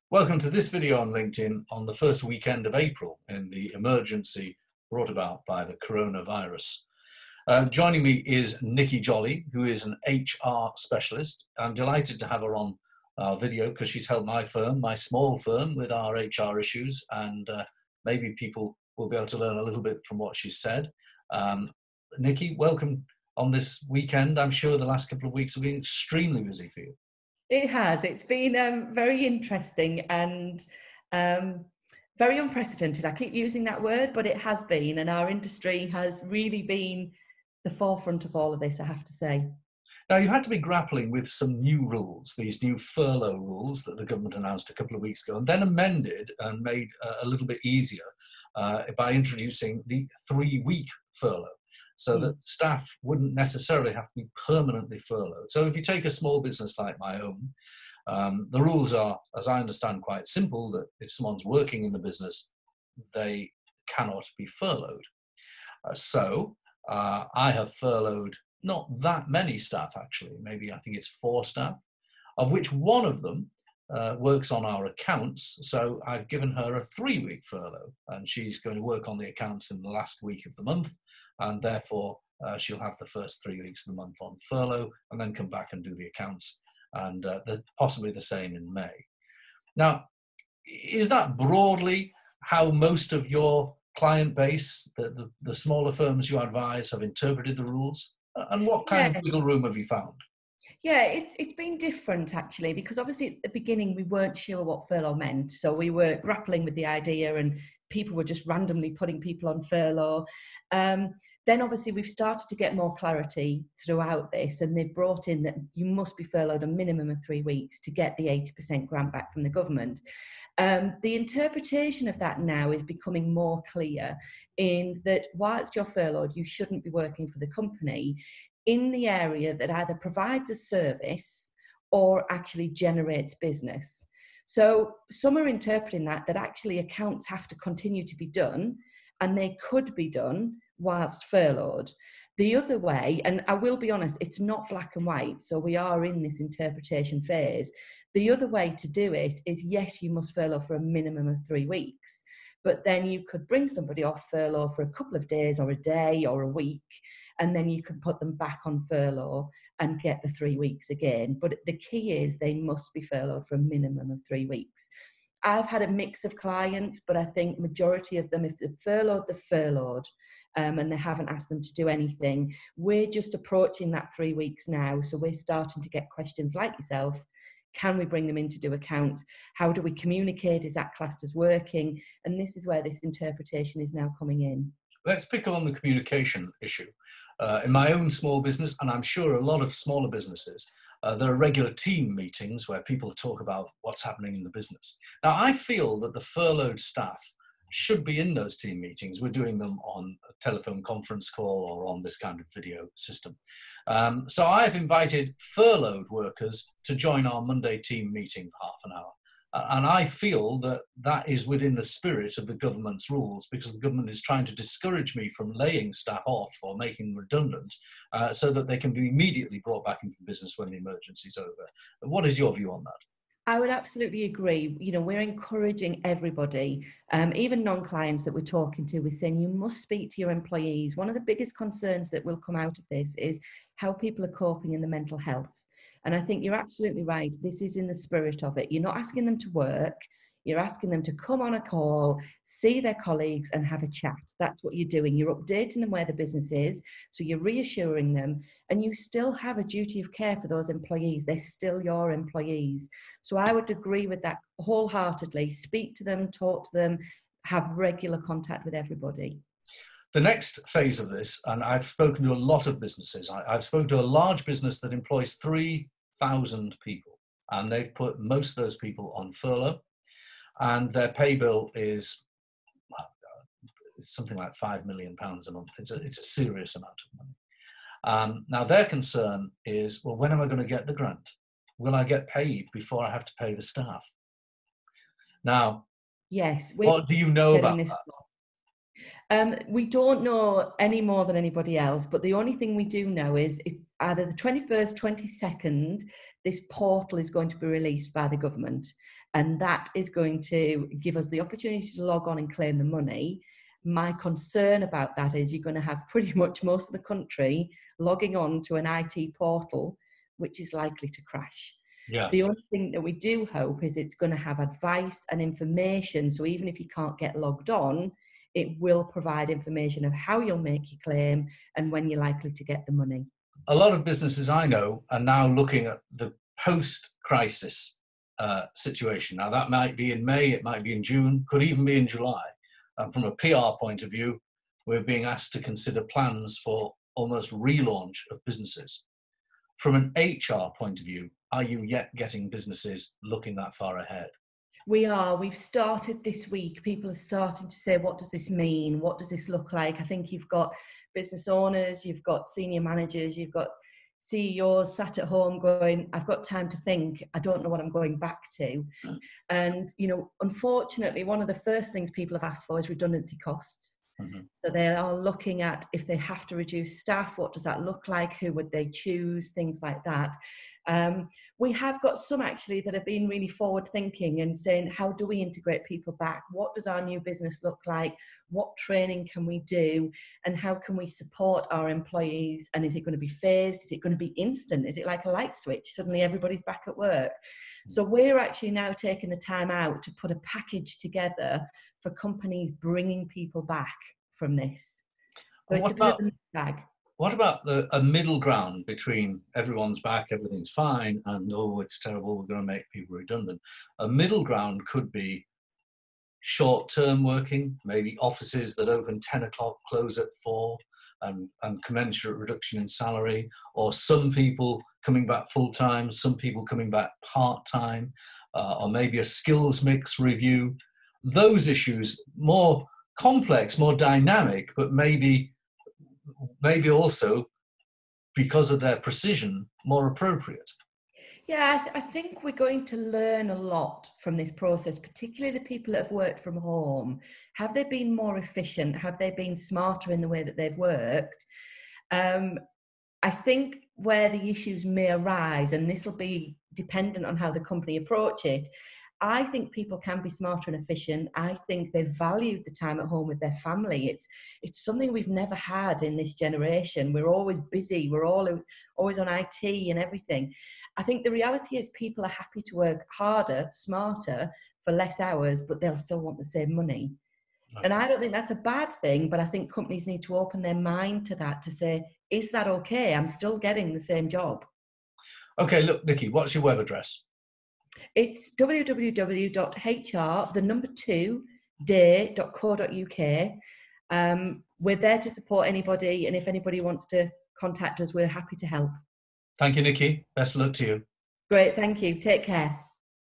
Welcome to this video on LinkedIn on the first weekend of April in the emergency brought about by the coronavirus. Joining me is Nicky Jolley, who is an HR specialist. I'm delighted to have her on our video because she's helped my firm, my small firm, with our HR issues, and maybe people will be able to learn a little bit from what she's said. Nicky, welcome on this weekend. I'm sure the last couple of weeks have been extremely busy for you. It has. It's been very interesting and very unprecedented. I keep using that word, but it has been, and our industry has really been the forefront of all of this, I have to say. Now, you've had to be grappling with some new rules, these new furlough rules that the government announced a couple of weeks ago, and then amended and made a little bit easier by introducing the 3-week furlough, so that staff wouldn't necessarily have to be permanently furloughed. So if you take a small business like my own, the rules are, as I understand, quite simple, that if someone's working in the business, they cannot be furloughed. I have furloughed not that many staff, actually. Maybe I think it's 4 staff, of which one of them works on our accounts. So I've given her a 3-week furlough, and she's going to work on the accounts in the last week of the month, and therefore she'll have the first 3 weeks of the month on furlough and then come back and do the accounts, and possibly the same in May. Now, is that broadly how most of your client base, the smaller firms you advise, have interpreted the rules? And what kind of wiggle room have you found? Yeah, it's been different actually, because obviously at the beginning we weren't sure what furlough meant. So we were grappling with the idea and people were just randomly putting people on furlough. Then obviously we've started to get more clarity throughout this, and they've brought in that you must be furloughed a minimum of 3 weeks to get the 80% grant back from the government. The interpretation of that now is becoming more clear in that whilst you're furloughed, you shouldn't be working for the company in the area that either provides a service or actually generates business. So some are interpreting that actually accounts have to continue to be done, and they could be done whilst furloughed. The other way, and I will be honest, it's not black and white, so we are in this interpretation phase. The other way to do it is, yes, you must furlough for a minimum of 3 weeks, but then you could bring somebody off furlough for a couple of days or a day or a week, and then you can put them back on furlough and get the 3 weeks again. But the key is they must be furloughed for a minimum of 3 weeks. I've had a mix of clients, but I think majority of them, if they're furloughed, they're furloughed, and they haven't asked them to do anything. We're just approaching that 3 weeks now, so we're starting to get questions like yourself. Can we bring them in to do accounts? How do we communicate? Is that classed as working? And this is where this interpretation is now coming in. Let's pick up on the communication issue. In my own small business, and I'm sure a lot of smaller businesses, there are regular team meetings where people talk about what's happening in the business. Now, I feel that the furloughed staff should be in those team meetings. We're doing them on a telephone conference call or on this kind of video system. So I've invited furloughed workers to join our Monday team meeting for half an hour. And I feel that that is within the spirit of the government's rules, because the government is trying to discourage me from laying staff off or making them redundant so that they can be immediately brought back into the business when the emergency is over. What is your view on that? I would absolutely agree. You know, we're encouraging everybody, even non-clients that we're talking to, we're saying you must speak to your employees. One of the biggest concerns that will come out of this is how people are coping in the mental health. And I think you're absolutely right. This is in the spirit of it. You're not asking them to work. You're asking them to come on a call, see their colleagues and have a chat. That's what you're doing. You're updating them where the business is. So you're reassuring them, and you still have a duty of care for those employees. They're still your employees. So I would agree with that wholeheartedly. Speak to them, talk to them, have regular contact with everybody. The next phase of this, and I've spoken to a lot of businesses. I've spoken to a large business that employs 3,000 people, and they've put most of those people on furlough, and their pay bill is something like £5 million a month. It's a serious amount of money. Now, their concern is, well, when am I going to get the grant? Will I get paid before I have to pay the staff? Now, yes, what do you know about that? We don't know any more than anybody else, but the only thing we do know is it's either the 21st, 22nd, this portal is going to be released by the government. and that is going to give us the opportunity to log on and claim the money. My concern about that is you're going to have pretty much most of the country logging on to an IT portal, which is likely to crash. Yes. The only thing that we do hope is it's going to have advice and information. So even if you can't get logged on, it will provide information of how you'll make your claim and when you're likely to get the money. A lot of businesses I know are now looking at the post-crisis situation. Now that might be in May, it might be in June, could even be in July. From a PR point of view, we're being asked to consider plans for almost relaunch of businesses. From an HR point of view, are you yet getting businesses looking that far ahead? We are. We've started this week. People are starting to say, what does this mean? What does this look like? I think you've got business owners, you've got senior managers, you've got CEOs sat at home going, I've got time to think. I don't know what I'm going back to. And, you know, unfortunately, one of the first things people have asked for is redundancy costs. Mm-hmm. So they are looking at if they have to reduce staff, what does that look like? Who would they choose? Things like that. We have got some actually that have been really forward thinking and saying, how do we integrate people back? What does our new business look like? What training can we do? And how can we support our employees? And is it going to be phased? Is it going to be instant? Is it like a light switch? Suddenly everybody's back at work. So we're actually now taking the time out to put a package together for companies bringing people back from this. So it's a bit of a mixed bag. What about a middle ground between everyone's back, everything's fine, and oh, it's terrible, we're going to make people redundant? A middle ground could be short-term working, maybe offices that open 10 o'clock, close at 4, and commensurate reduction in salary, or some people coming back full-time, some people coming back part-time, or maybe a skills mix review. Those issues, more complex, more dynamic, but maybe also, because of their precision, more appropriate. Yeah, I think we're going to learn a lot from this process, particularly the people that have worked from home. Have they been more efficient? Have they been smarter in the way that they've worked? I think where the issues may arise, and this will be dependent on how the company approach it, I think people can be smarter and efficient. I think they've valued the time at home with their family. It's something we've never had in this generation. We're always busy. We're always on IT and everything. I think the reality is people are happy to work harder, smarter, for less hours, but they'll still want the same money. Okay. And I don't think that's a bad thing, but I think companies need to open their mind to that, to say, is that okay? I'm still getting the same job. Okay, look, Nicky, what's your web address? It's www.hr2day.co.uk. We're there to support anybody, and if anybody wants to contact us, we're happy to help. Thank you, Nicky. Best of luck to you. Great, thank you. Take care.